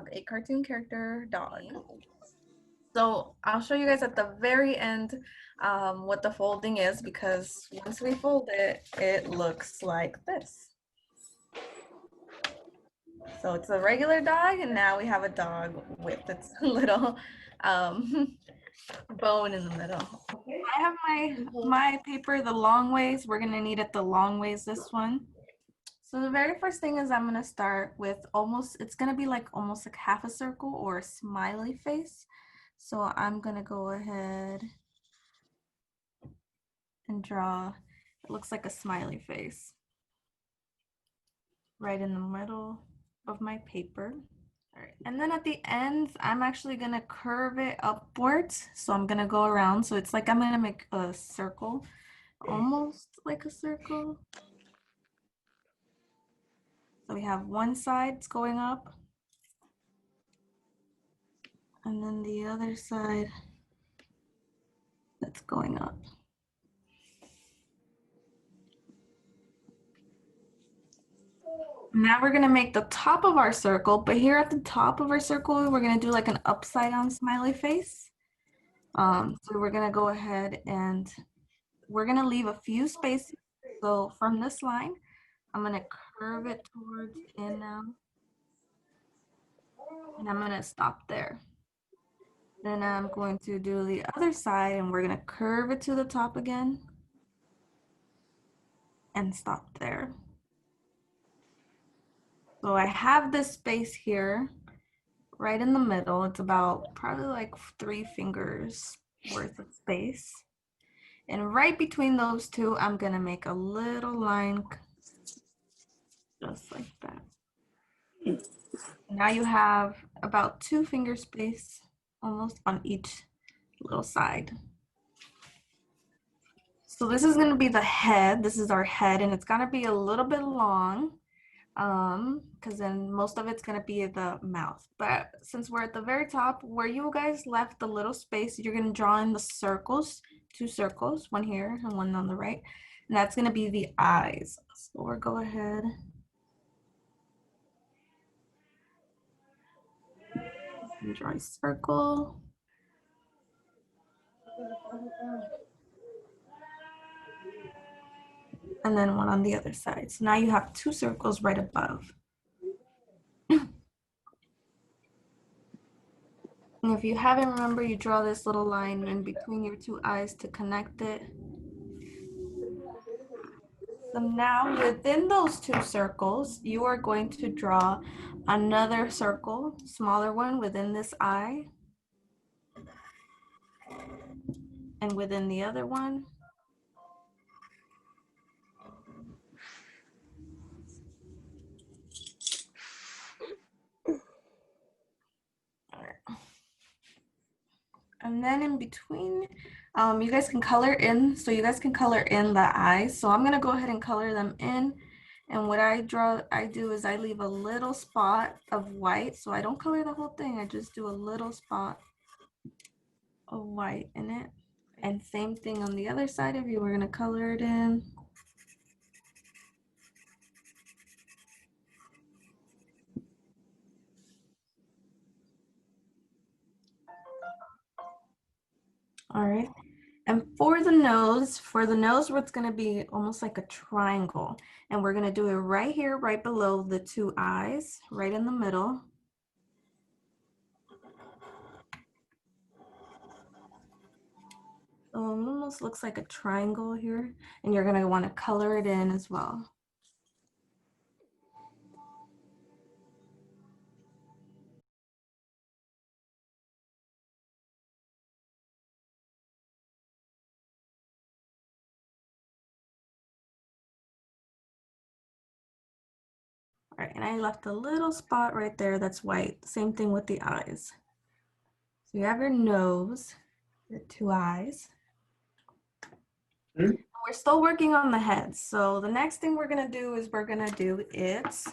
dog, a cartoon character dog. So I'll show you guys at the very end what the folding is, because once we fold it, it looks like this. So it's a regular dog, and now we have a dog with its little bone in the middle. I have my paper the long ways. We're gonna need it the long ways, this one. So the very first thing is I'm gonna start with it's gonna be like almost like half a circle or a smiley face. So I'm gonna go ahead and draw, it looks like a smiley face right in the middle of my paper. All right. And then at the ends, I'm actually gonna curve it upwards. So I'm gonna go around. So it's like I'm gonna make a circle, almost like a circle. So we have one side going up, and then the other side that's going up. Now we're gonna make the top of our circle, but here at the top of our circle, we're gonna do like an upside down smiley face. So we're gonna go ahead and we're gonna leave a few spaces. So from this line, I'm gonna curve it towards in now, and I'm gonna stop there. Then I'm going to do the other side, and we're gonna curve it to the top again and stop there. So I have this space here right in the middle. It's about probably like 3 fingers worth of space. And right between those two, I'm gonna make a little line just like that. Now you have about 2 finger space almost on each little side. So this is gonna be the head. This is our head, and it's gonna be a little bit long because then most of it's gonna be the mouth. But since we're at the very top, where you guys left the little space, you're gonna draw in the circles, 2 circles, one here and one on the right, and that's gonna be the eyes. So we'll go ahead. And draw a circle. And then one on the other side. So now you have 2 circles right above. And if you haven't, remember, you draw this little line in between your 2 eyes to connect it. So now within those 2 circles, you are going to draw another circle, smaller one within this eye. And within the other one. And then in between, you guys can color in. So you guys can color in the eyes. So I'm gonna go ahead and color them in. And what I do is I leave a little spot of white. So I don't color the whole thing. I just do a little spot of white in it. And same thing on the other side if you were gonna color it in. All right. And for the nose, what's gonna be almost like a triangle. And we're gonna do it right here, right below the 2 eyes, right in the middle. So it almost looks like a triangle here, and you're gonna wanna color it in as well. All right, and I left a little spot right there that's white. Same thing with the eyes. So you have your nose, your 2 eyes. We're still working on the head. So the next thing we're gonna do is its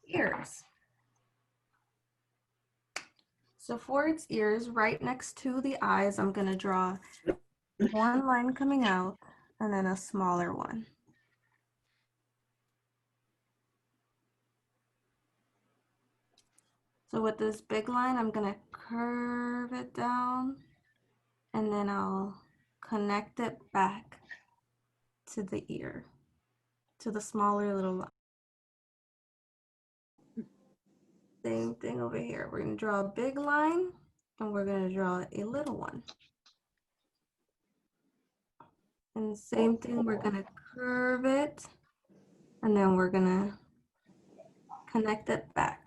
ears. So for its ears, right next to the eyes, I'm gonna draw one line coming out and then a smaller one. So with this big line, I'm gonna curve it down and then I'll connect it back to the ear, to the smaller little line. Same thing over here. We're gonna draw a big line and we're gonna draw a little one. And same thing, we're gonna curve it and then we're gonna connect it back.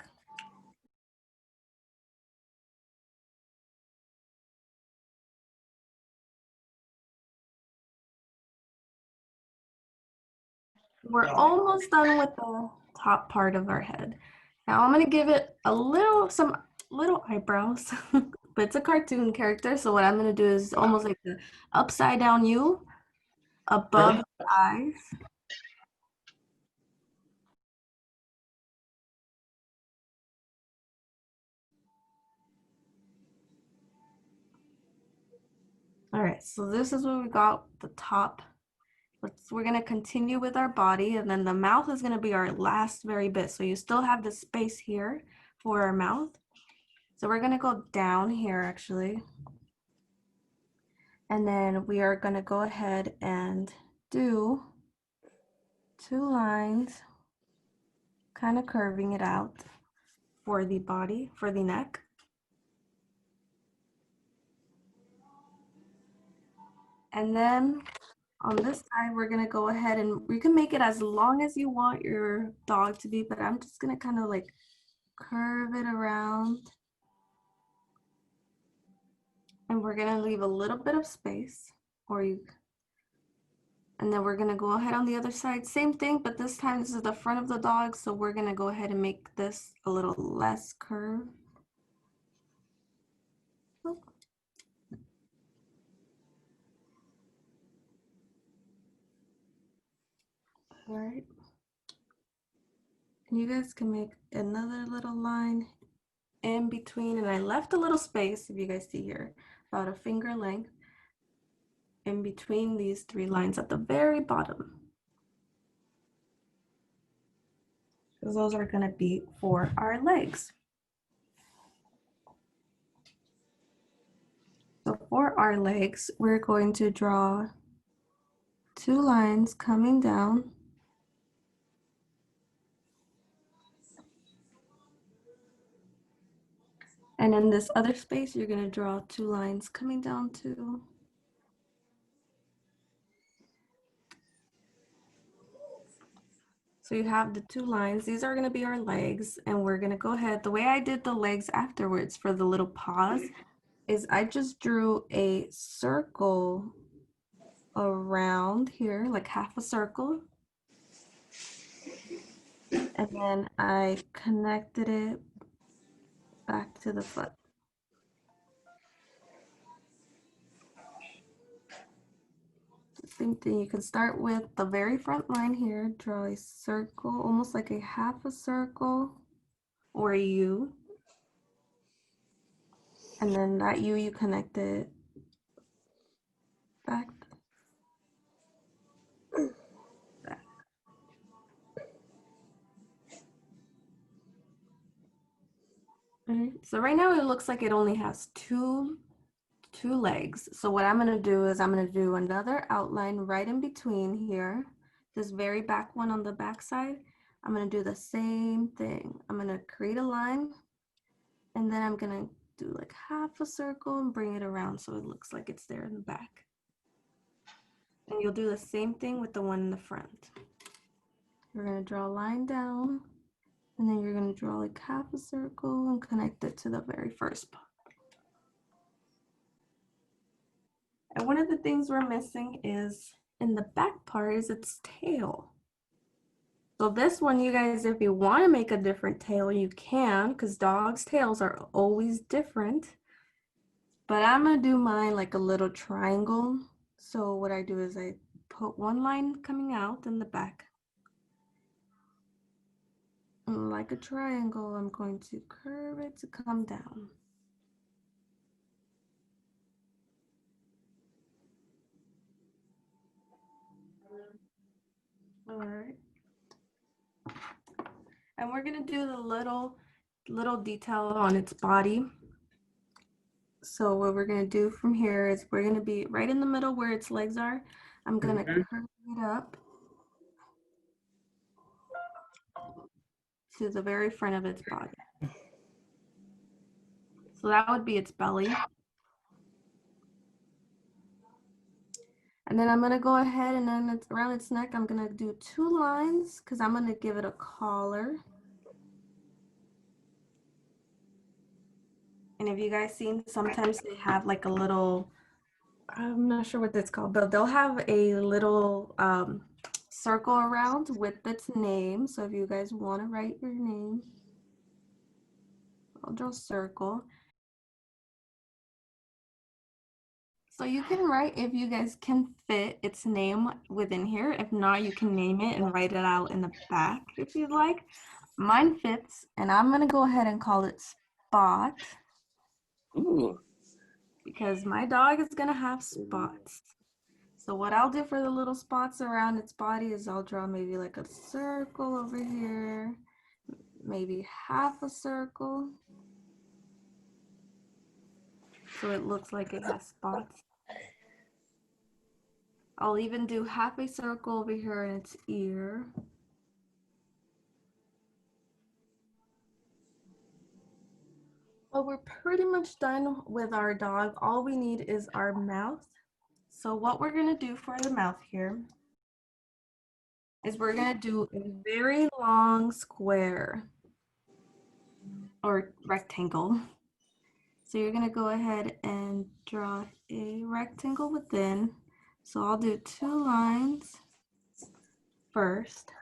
We're almost done with the top part of our head. Now I'm gonna give it some little eyebrows, but it's a cartoon character. So what I'm gonna do is almost like the upside down U above the eyes. All right, so this is what we got, the top. We're gonna continue with our body, and then the mouth is gonna be our last very bit. So you still have the space here for our mouth. So we're gonna go down here actually. And then we are gonna go ahead and do 2 lines, kind of curving it out for the body, for the neck. And then on this side, we're gonna go ahead and we can make it as long as you want your dog to be, but I'm just gonna kind of like curve it around. And we're gonna leave a little bit of space, and then we're gonna go ahead on the other side, same thing, but this time this is the front of the dog, so we're gonna go ahead and make this a little less curved. All right. And you guys can make another little line in between, and I left a little space, if you guys see here, about a finger length in between these 3 lines at the very bottom. Because those are gonna be for our legs. So for our legs, we're going to draw 2 lines coming down. And in this other space, you're gonna draw 2 lines coming down too. So you have the 2 lines. These are gonna be our legs, and we're gonna go ahead. The way I did the legs afterwards for the little paws is I just drew a circle around here, like half a circle. And then I connected it back to the foot. Same thing, you can start with the very front line here, draw a circle, almost like a half a circle or a U. And then that U, you connect it back. So right now it looks like it only has two legs. So what I'm gonna do is I'm gonna do another outline right in between here, this very back one on the back side. I'm gonna do the same thing. I'm gonna create a line and then I'm gonna do like half a circle and bring it around so it looks like it's there in the back. And you'll do the same thing with the one in the front. You're gonna draw a line down and then you're gonna draw like half a circle and connect it to the very first part. And one of the things we're missing is in the back part is its tail. So this one, you guys, if you want to make a different tail, you can, because dogs' tails are always different. But I'm gonna do mine like a little triangle. So what I do is I put one line coming out in the back. And like a triangle, I'm going to curve it to come down. All right. And we're gonna do the little little detail on its body. So what we're gonna do from here is we're gonna be right in the middle where its legs are. I'm gonna curve it up to the very front of its body. So that would be its belly. And then I'm gonna go ahead and then it's around its neck, I'm gonna do 2 lines because I'm gonna give it a collar. And if you guys seen, sometimes they have like a little, I'm not sure what that's called, but they'll have a little circle around with its name. So if you guys want to write your name, I'll draw a circle. So you can write, if you guys can fit its name within here. If not, you can name it and write it out in the back if you'd like. Mine fits, and I'm gonna go ahead and call it Spot. Ooh. Because my dog is gonna have spots. So what I'll do for the little spots around its body is I'll draw maybe like a circle over here, maybe half a circle. So it looks like it has spots. I'll even do half a circle over here in its ear. Well, we're pretty much done with our dog. All we need is our mouth. So what we're gonna do for the mouth here is we're gonna do a very long square or rectangle. So you're gonna go ahead and draw a rectangle within. So I'll do 2 lines first.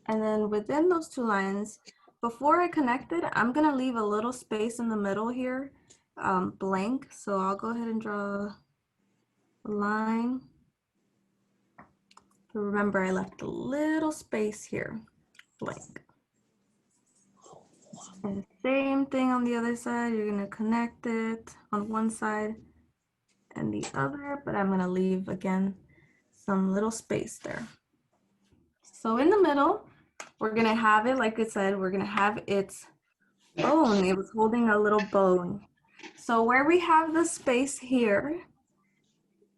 And then within those 2 lines, before I connect it, I'm gonna leave a little space in the middle here, blank. So I'll go ahead and draw a line. But remember, I left a little space here, blank. And same thing on the other side, you're gonna connect it on one side and the other, but I'm gonna leave again some little space there. So in the middle, we're gonna have it, like I said, we're gonna have its bone. It was holding a little bone. So where we have the space here,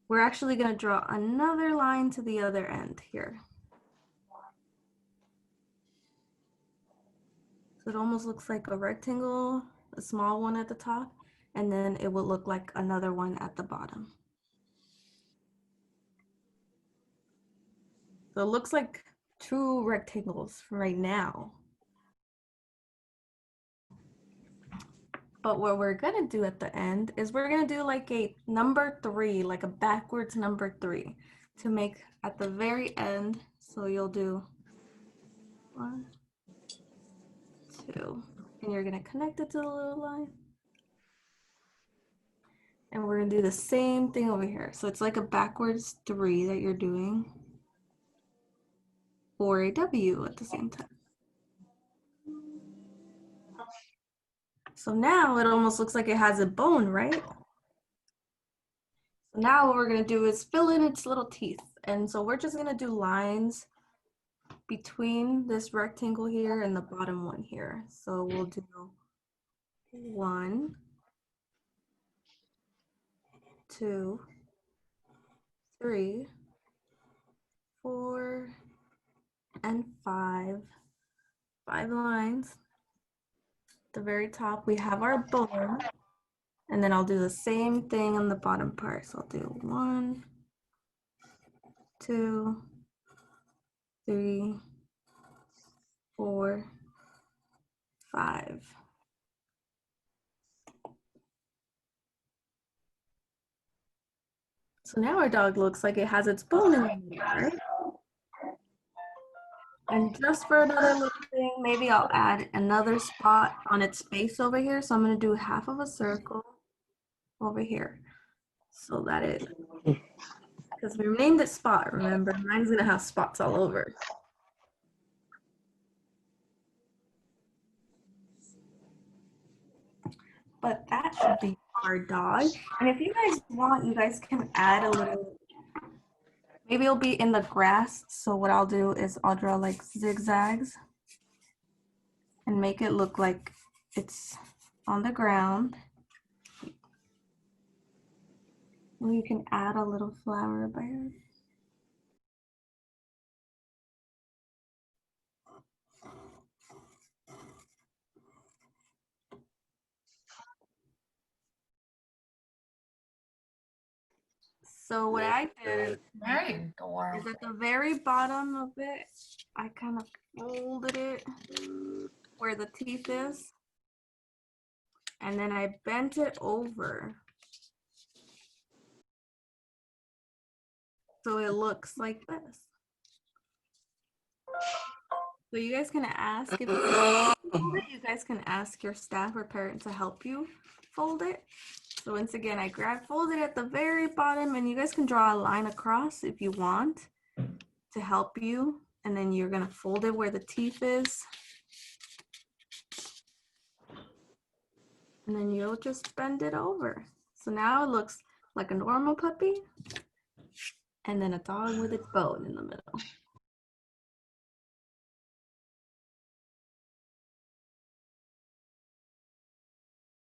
we're actually gonna draw another line to the other end here. So it almost looks like a rectangle, a small one at the top, and then it will look like another one at the bottom. So it looks like 2 rectangles right now. But what we're gonna do at the end is we're gonna do like a number 3, like a backwards number 3 to make at the very end. So you'll do 1, 2, and you're gonna connect it to the little line. And we're gonna do the same thing over here. So it's like a backwards 3 that you're doing or a W at the same time. So now it almost looks like it has a bone, right? So now what we're gonna do is fill in its little teeth. And so we're just gonna do lines between this rectangle here and the bottom one here. So we'll do 1, 2, 3, 4, and 5. 5 lines. At the very top, we have our bone. And then I'll do the same thing on the bottom part. So I'll do 1, 2, 3, 4, 5. So now our dog looks like it has its bone in the middle, right? And just for another little thing, maybe I'll add another spot on its face over here. So I'm gonna do half of a circle over here. So that it, because we named it Spot, remember? Mine's gonna have spots all over. But that should be our dog. And if you guys want, you guys can add a little, Maybe it'll be in the grass. So what I'll do is I'll draw like zigzags and make it look like it's on the ground. And you can add a little flower by So what I did Very is adorable. at the very bottom of it, I kind of folded it where the teeth is. And then I bent it over. So it looks like this. So you guys can ask if you can fold it. You guys can ask your staff or parent to help you fold it. So once again, I folded at the very bottom, and you guys can draw a line across if you want to help you. And then you're gonna fold it where the teeth is. And then you'll just bend it over. So now it looks like a normal puppy and then a dog with its bone in the middle.